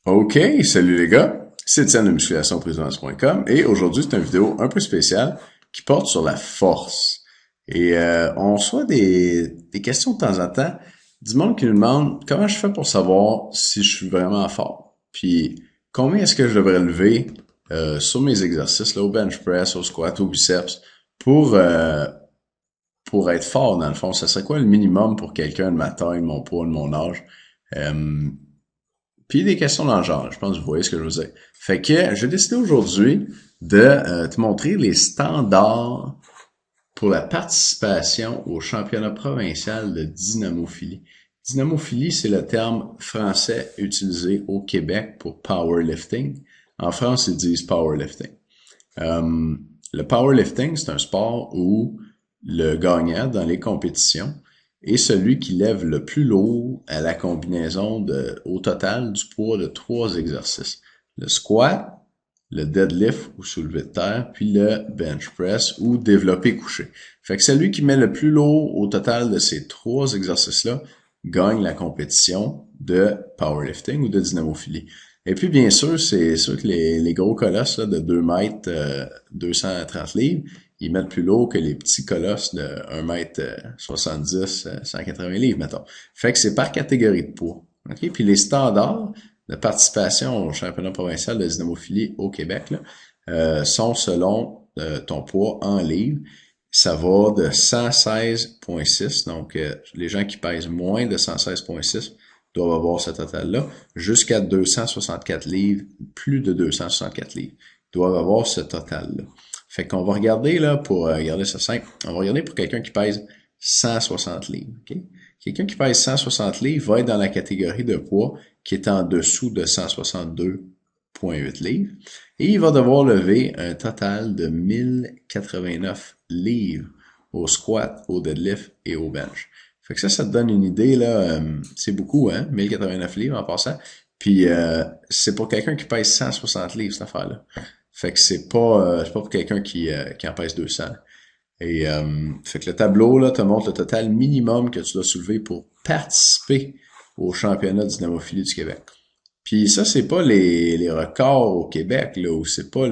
OK, salut les gars, c'est Étienne de musculationprésidence.com et aujourd'hui c'est une vidéo un peu spéciale qui porte sur la force. Et on reçoit des questions de temps en temps du monde qui nous demande comment je fais pour savoir si je suis vraiment fort. Puis combien est-ce que je devrais lever sur mes exercices, là, au bench press, au squat, au biceps, pour, euh, pour être fort dans le fond. Ça serait quoi le minimum pour quelqu'un de ma taille, de mon poids, de mon âge? Euh, Puis des questions dans le genre, je pense que vous voyez ce que je veux dire. Fait que j'ai décidé aujourd'hui de te montrer les standards pour la participation au championnat provincial de dynamophilie. Dynamophilie, c'est le terme français utilisé au Québec pour powerlifting. En France, ils disent powerlifting. Le powerlifting, c'est un sport où le gagnant dans les compétitions est celui qui lève le plus lourd à la combinaison au total du poids de trois exercices. Le squat, le deadlift ou soulevé de terre, puis le bench press ou développé couché. Fait que celui qui met le plus lourd au total de ces trois exercices-là gagne la compétition de powerlifting ou de dynamophilie. Et puis, bien sûr, c'est sûr que les gros colosses là, de 2 mètres, 230 livres, ils mettent plus lourd que les petits colosses de 1 mètre 70, 180 livres, mettons. Fait que c'est par catégorie de poids. OK? Puis les standards de participation au championnat provincial de dynamophilie au Québec là, sont selon ton poids en livres. Ça va de 116,6, donc les gens qui pèsent moins de 116,6 doivent avoir ce total-là, jusqu'à 264 livres, plus de 264 livres, doivent avoir ce total-là. Fait qu'on va regarder, là, pour regarder ça simple, on va regarder pour quelqu'un qui pèse 160 livres. Okay? Quelqu'un qui pèse 160 livres va être dans la catégorie de poids qui est en dessous de 162,8 livres. Et il va devoir lever un total de 1089 livres au squat, au deadlift et au bench. Fait que ça te donne une idée, là, c'est beaucoup, hein, 1089 livres en passant. Puis c'est pour quelqu'un qui pèse 160 livres, cette affaire-là. Fait que c'est pas pour quelqu'un qui en pèse 200. Et fait que le tableau, là, te montre le total minimum que tu dois soulever pour participer au championnat de dynamophilie du Québec. Puis ça, c'est pas les records au Québec, là, ou c'est pas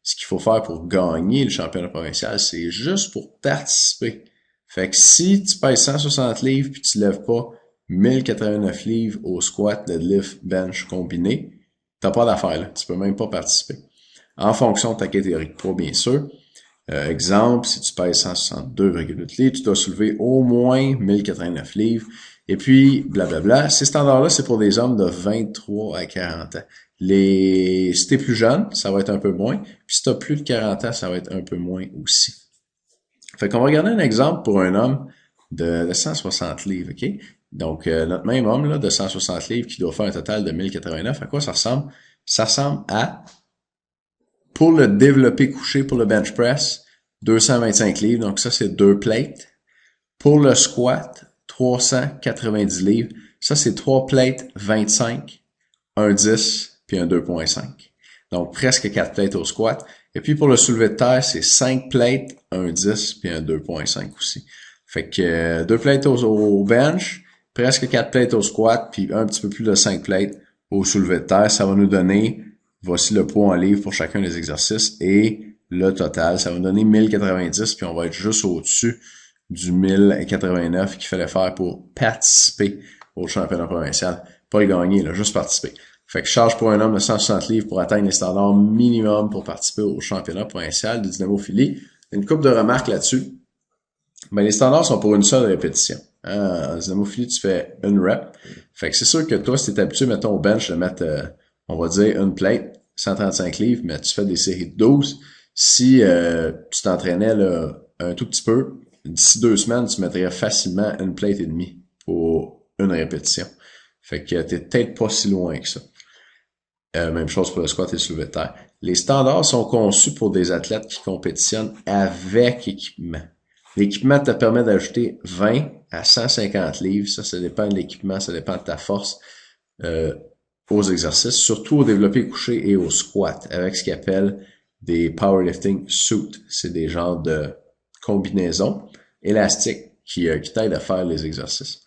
ce qu'il faut faire pour gagner le championnat provincial, c'est juste pour participer. Fait que si tu pèses 160 livres puis tu lèves pas 1089 livres au squat, deadlift, bench combiné, t'as pas d'affaire, là. Tu peux même pas participer. En fonction de ta catégorie de poids, bien sûr. Exemple, si tu pèses 162,8 livres, tu dois soulever au moins 1089 livres. Et puis, blablabla. Ces standards-là, c'est pour des hommes de 23 à 40 ans. Si t'es plus jeune, ça va être un peu moins. Puis si t'as plus de 40 ans, ça va être un peu moins aussi. Fait qu'on va regarder un exemple pour un homme de 160 livres, OK? Donc, notre même homme là, de 160 livres qui doit faire un total de 1089, à quoi ça ressemble? Ça ressemble à, pour le développé couché pour le bench press, 225 livres, donc ça c'est deux plates. Pour le squat, 390 livres, ça c'est trois plates 25, un 10 puis un 2.5. Donc presque 4 plates au squat. Et puis pour le soulevé de terre, c'est 5 plates, un 10 puis un 2.5 aussi. Fait que 2 plates au bench, presque 4 plates au squat, puis un petit peu plus de 5 plates au soulevé de terre. Ça va nous donner, voici le poids en livres pour chacun des exercices et le total. Ça va nous donner 1090, puis on va être juste au-dessus du 1089 qu'il fallait faire pour participer au championnat provincial. Pas le gagner, là, juste participer. Fait que je charge pour un homme de 160 livres pour atteindre les standards minimum pour participer au championnat provincial de dynamophilie. Une couple de remarques là-dessus. Ben, les standards sont pour une seule répétition. En dynamophilie, tu fais une rep. Fait que c'est sûr que toi, si t'es habitué, mettons, au bench, de mettre, on va dire, une plate, 135 livres, mais tu fais des séries de 12. Si tu t'entraînais là, un tout petit peu, d'ici 2 semaines, tu mettrais facilement une plate et demie pour une répétition. Fait que t'es peut-être pas si loin que ça. Même chose pour le squat et le soulevé de terre. Les standards sont conçus pour des athlètes qui compétitionnent avec équipement. L'équipement te permet d'ajouter 20 à 150 livres. Ça dépend de l'équipement, ça dépend de ta force euh, aux exercices, surtout au développé couché et au squat, avec ce qu'ils appellent des powerlifting suits. C'est des genres de combinaisons élastiques qui t'aident à faire les exercices.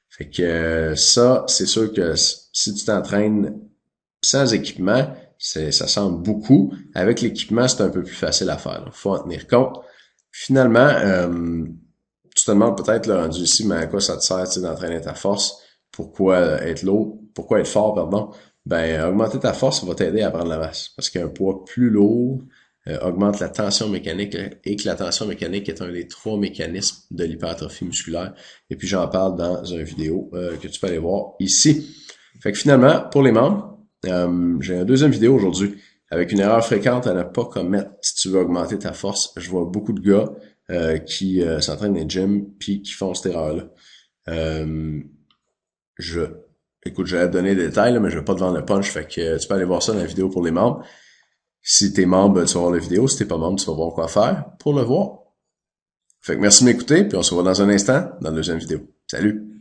Fait que ça, c'est sûr que si tu t'entraînes sans équipement, ça semble beaucoup. Avec l'équipement, c'est un peu plus facile à faire. Donc, faut en tenir compte. Finalement, tu te demandes peut-être le rendu ici, mais à quoi ça te sert d'entraîner ta force? Pourquoi être lourd? Pourquoi être fort, pardon? Ben, augmenter ta force va t'aider à prendre la masse. Parce qu'un poids plus lourd augmente la tension mécanique et que la tension mécanique est un des trois mécanismes de l'hypertrophie musculaire. Et puis j'en parle dans une vidéo que tu peux aller voir ici. Fait que finalement, pour les membres, j'ai une deuxième vidéo aujourd'hui avec une erreur fréquente à ne pas commettre si tu veux augmenter ta force. Je vois beaucoup de gars qui s'entraînent dans les gyms puis qui font cette erreur-là. Euh, je, écoute, je vais te donner des détails, là, mais je vais pas te vendre le punch, fait que tu peux aller voir ça dans la vidéo pour les membres. Si t'es membre, tu vas voir la vidéo. Si t'es pas membre, tu vas voir quoi faire pour le voir. Fait que merci de m'écouter, puis on se revoit dans un instant dans la deuxième vidéo. Salut!